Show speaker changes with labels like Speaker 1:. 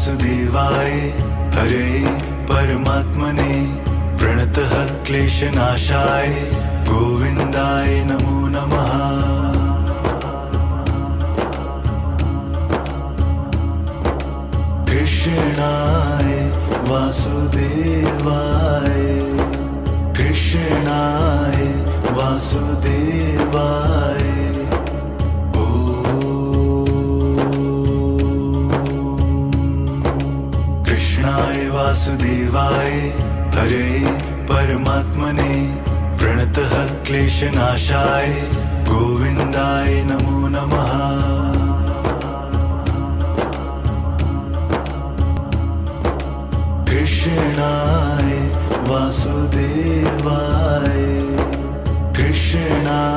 Speaker 1: वासुदेवाय हरे परमात्मने प्रणतः क्लेशनाशाय गोविन्दाय नमो नमः। कृष्णाय वासुदेवाय कृष्णाय वासुदेवाय कृष्णाय वासुदेवाय हरे परमात्मने प्रणतः क्लेशनाशाय गोविन्दाय नमो नमः। कृष्णाय वासुदेवाय कृष्णाय